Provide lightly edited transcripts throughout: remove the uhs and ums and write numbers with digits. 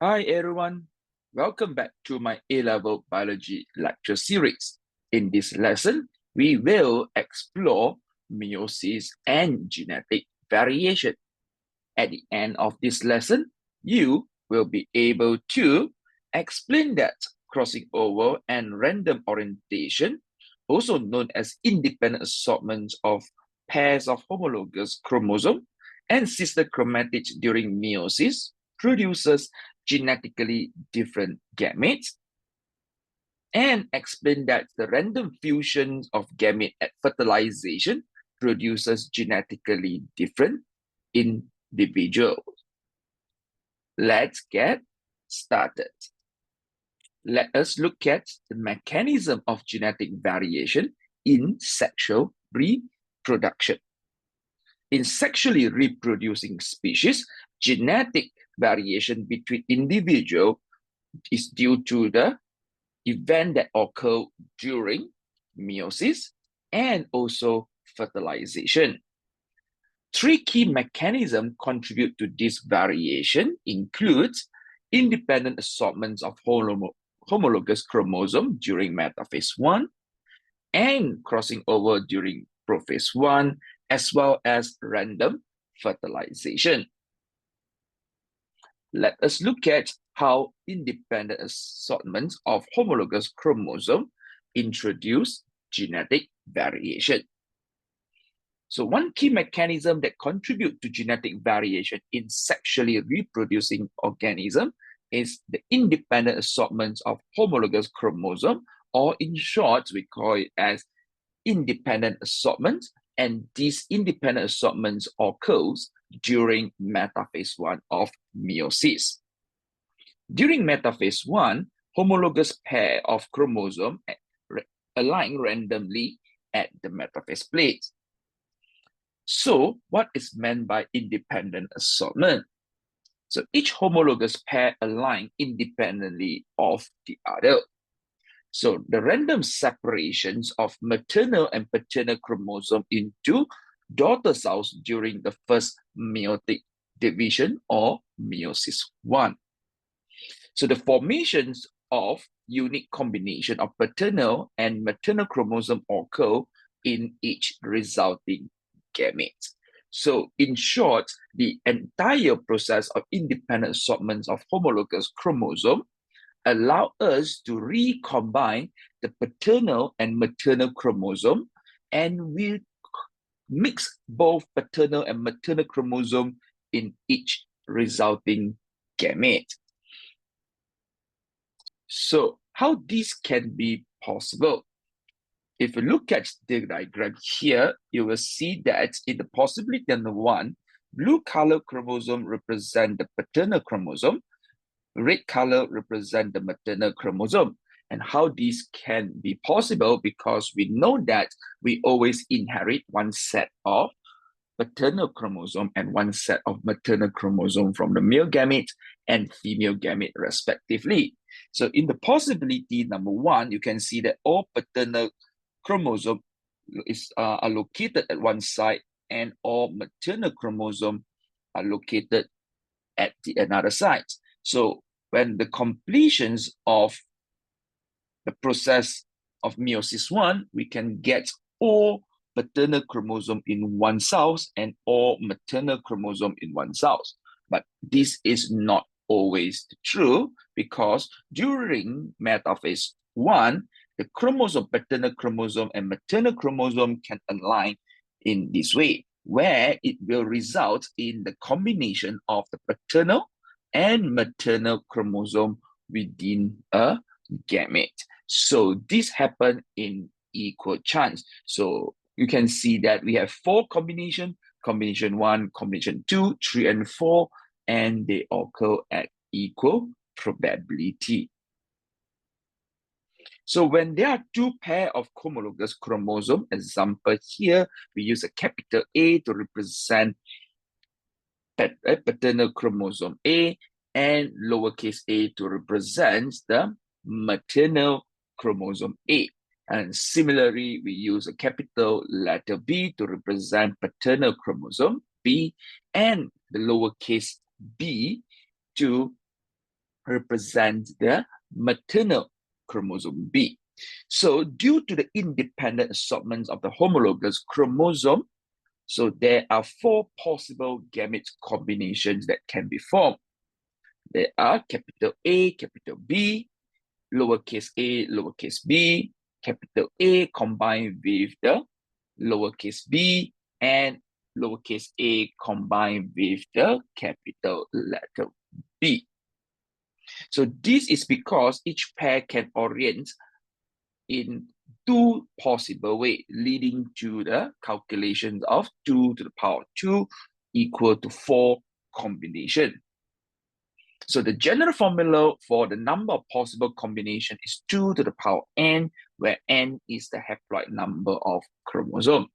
Hi everyone, welcome back to my A-Level Biology lecture series. In this lesson, we will explore meiosis and genetic variation. At the end of this lesson, you will be able to explain that crossing over and random orientation, also known as independent assortments of pairs of homologous chromosomes and sister chromatids during meiosis, produces genetically different gametes, and explain that the random fusion of gamete at fertilization produces genetically different individuals. Let's get started. Let us look at the mechanism of genetic variation in sexual reproduction. In sexually reproducing species, genetic variation between individuals is due to the event that occur during meiosis and also fertilization. Three key mechanisms contribute to this variation includes independent assortments of homologous chromosomes during metaphase 1 and crossing over during prophase 1, as well as random fertilization. Let us look at how independent assortments of homologous chromosomes introduce genetic variation. So one key mechanism that contributes to genetic variation in sexually reproducing organisms is the independent assortments of homologous chromosomes, or in short, we call it as independent assortments, and these independent assortments occurs during metaphase 1 of meiosis. During metaphase 1, homologous pair of chromosomes align randomly at the metaphase plate. So what is meant by independent assortment? So each homologous pair align independently of the other. So the random separations of maternal and paternal chromosome into daughter cells during the first meiotic division or meiosis 1. So the formations of unique combination of paternal and maternal chromosome occur in each resulting gamete. So in short, the entire process of independent assortments of homologous chromosome allow us to recombine the paternal and maternal chromosome, and we mix both paternal and maternal chromosome in each resulting gamete. So how this can be possible? If you look at the diagram here, you will see that in the possibility number 1, blue color chromosome represent the paternal chromosome, red color represent the maternal chromosome. And how this can be possible, because we know that we always inherit one set of paternal chromosome and one set of maternal chromosome from the male gamete and female gamete respectively. So in the possibility number 1, you can see that all paternal chromosome are located at one side and all maternal chromosome are located at the another side. So when the completions of the process of meiosis 1, we can get all paternal chromosome in one cells and all maternal chromosome in one cells. But this is not always true, because during metaphase 1, the chromosome, paternal chromosome and maternal chromosome can align in this way, where it will result in the combination of the paternal and maternal chromosome within a gamete. So this happens in equal chance. So you can see that we have 4 combinations, combination 1, combination 2, 3, and 4, and they occur at equal probability. So when there are 2 pairs of homologous chromosomes, example here, we use a capital A to represent paternal chromosome A and lowercase a to represent the maternal chromosome A. And similarly, we use a capital letter B to represent paternal chromosome B and the lowercase b to represents the maternal chromosome B. So due to the independent assortments of the homologous chromosome, so there are 4 possible gamete combinations that can be formed. There are capital A, capital B, lowercase a, lowercase b, capital A combined with the lowercase b, and lowercase a combined with the capital letter B. So this is because each pair can orient in 2 possible ways, leading to the calculations of 2 to the power 2 equal to 4 combination. So the general formula for the number of possible combination is 2 to the power n, where n is the haploid number of chromosome.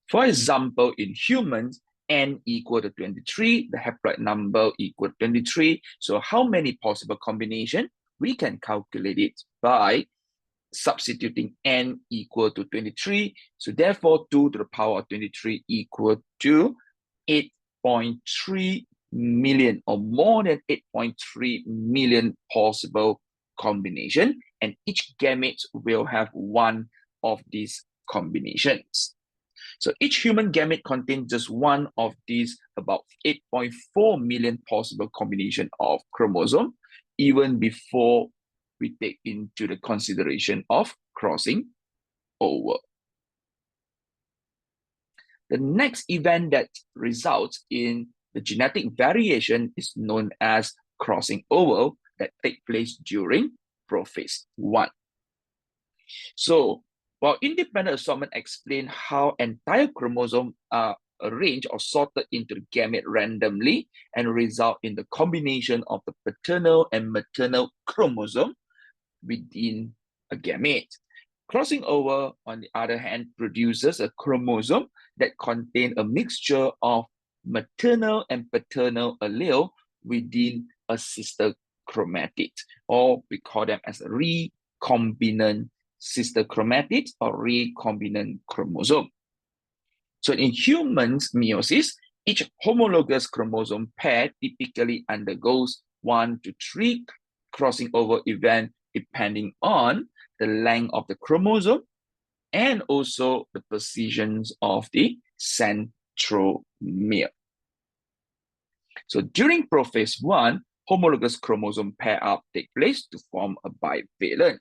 For example, in humans, n equal to 23, the haploid number equal to 23. So how many possible combination? We can calculate it by substituting n equal to 23. So therefore, 2 to the power of 23 equal to 8.3 million, or more than 8.3 million possible combination, and each gamete will have one of these combinations. So each human gamete contains just one of these about 8.4 million possible combination of chromosome, even before we take into the consideration of crossing over. The next event that results in the genetic variation is known as crossing over, that take place during prophase 1. So while independent assortment explain how entire chromosomes are arranged or sorted into the gamete randomly and result in the combination of the paternal and maternal chromosome within a gamete. Crossing over, on the other hand, produces a chromosome that contains a mixture of maternal and paternal allele within a sister chromatid, or we call them as recombinant sister chromatids or recombinant chromosome. So in humans meiosis, each homologous chromosome pair typically undergoes 1 to 3 crossing over events depending on the length of the chromosome and also the positions of the centromere. So during prophase 1, homologous chromosome pair up take place to form a bivalent.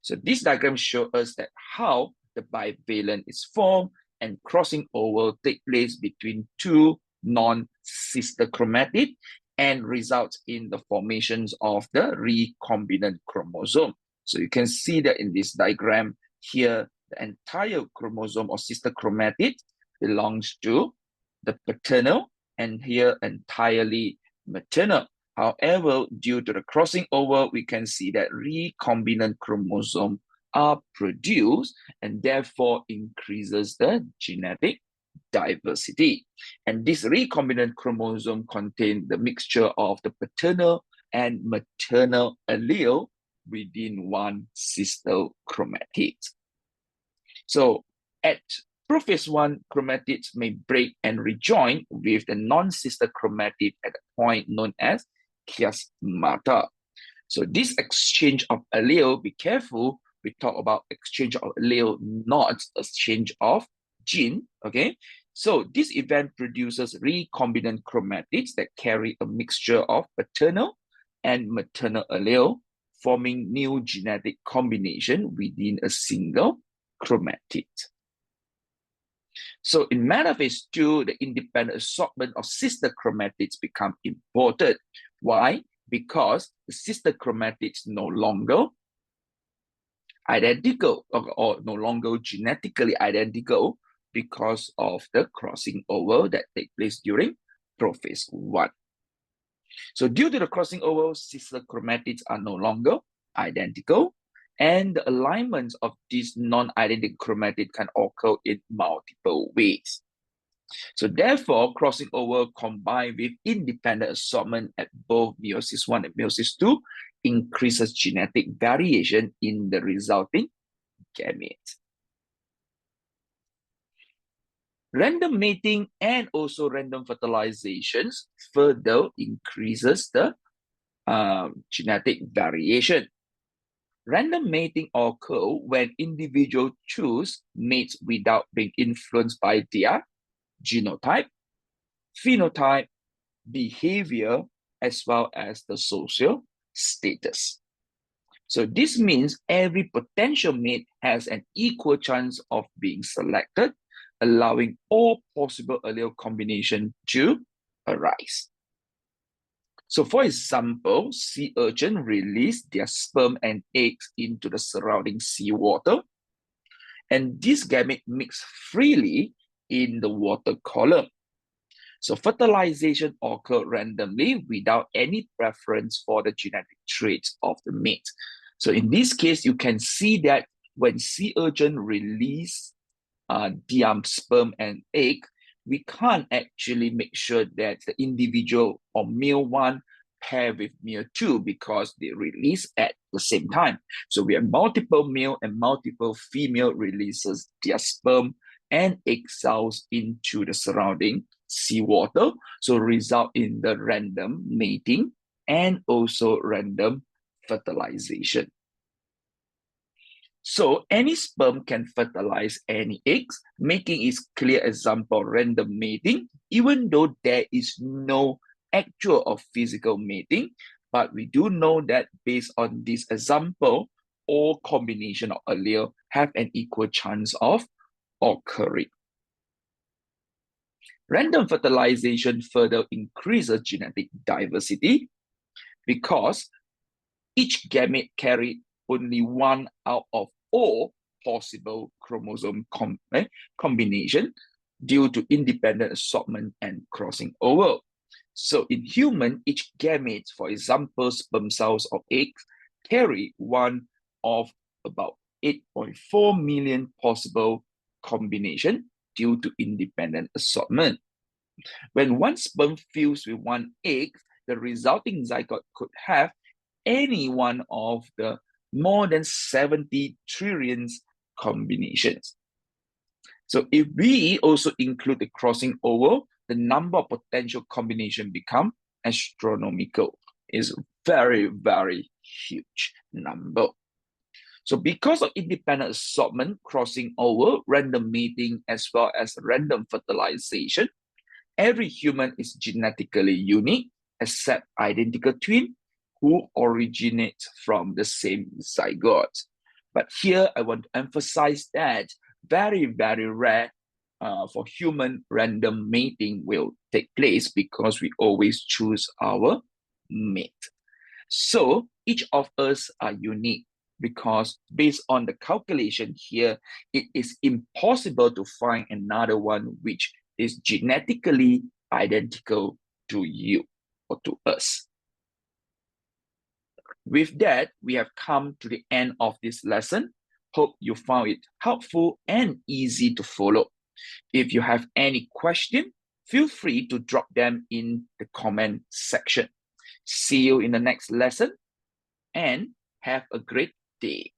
So this diagram shows us that how the bivalent is formed and crossing over take place between 2 non-sister chromatids and results in the formations of the recombinant chromosome. So you can see that in this diagram here, the entire chromosome or sister chromatid belongs to the paternal, and here entirely maternal. However, due to the crossing over, we can see that recombinant chromosomes are produced and therefore increases the genetic diversity. And this recombinant chromosome contains the mixture of the paternal and maternal allele within one sister chromatid. So at prophase 1, chromatids may break and rejoin with the non-sister chromatid at a point known as chiasmata. So this exchange of allele, be careful, we talk about exchange of allele, not exchange of gene, okay? So this event produces recombinant chromatids that carry a mixture of paternal and maternal allele, forming new genetic combination within a single chromatid. So in metaphase 2, the independent assortment of sister chromatids become important. Why? Because the sister chromatids no longer identical or no longer genetically identical because of the crossing over that takes place during prophase 1. So due to the crossing over, sister chromatids are no longer identical, and the alignments of these non-identical chromatids can occur in multiple ways. So therefore, crossing over combined with independent assortment at both meiosis 1 and meiosis 2 increases genetic variation in the resulting gametes. Random mating and also random fertilizations further increases the genetic variation. Random mating occurs when individuals choose mates without being influenced by their genotype, phenotype, behavior, as well as the social status. So this means every potential mate has an equal chance of being selected, allowing all possible allele combinations to arise. So for example, sea urchin release their sperm and eggs into the surrounding seawater, and these gametes mix freely in the water column. So fertilization occurs randomly without any preference for the genetic traits of the mate. So in this case, you can see that when sea urchin release their sperm and egg, we can't actually make sure that the individual or male one pair with male two because they release at the same time. So we have multiple male and multiple female releases their sperm and egg cells into the surrounding seawater, so result in the random mating and also random fertilization. So any sperm can fertilize any eggs, making it clear example of random mating, even though there is no actual or physical mating. But we do know that based on this example, all combination of allele have an equal chance of occurring. Random fertilization further increases genetic diversity because each gamete carries only one out of all possible chromosome combination due to independent assortment and crossing over. So in human, each gamete, for example, sperm cells or eggs, carry one of about 8.4 million possible combination due to independent assortment. When one sperm fused with one egg, the resulting zygote could have any one of the more than 70 trillion combinations. So if we also include the crossing over, the number of potential combinations become astronomical. It's very, very huge number. So because of independent assortment, crossing over, random mating, as well as random fertilization, every human is genetically unique, except identical twin who originate from the same zygote. But here I want to emphasize that very, very rare for human random mating will take place because we always choose our mate. So each of us are unique because based on the calculation here, it is impossible to find another one which is genetically identical to you or to us. With that, we have come to the end of this lesson. Hope you found it helpful and easy to follow. If you have any question, feel free to drop them in the comment section. See you in the next lesson and have a great day.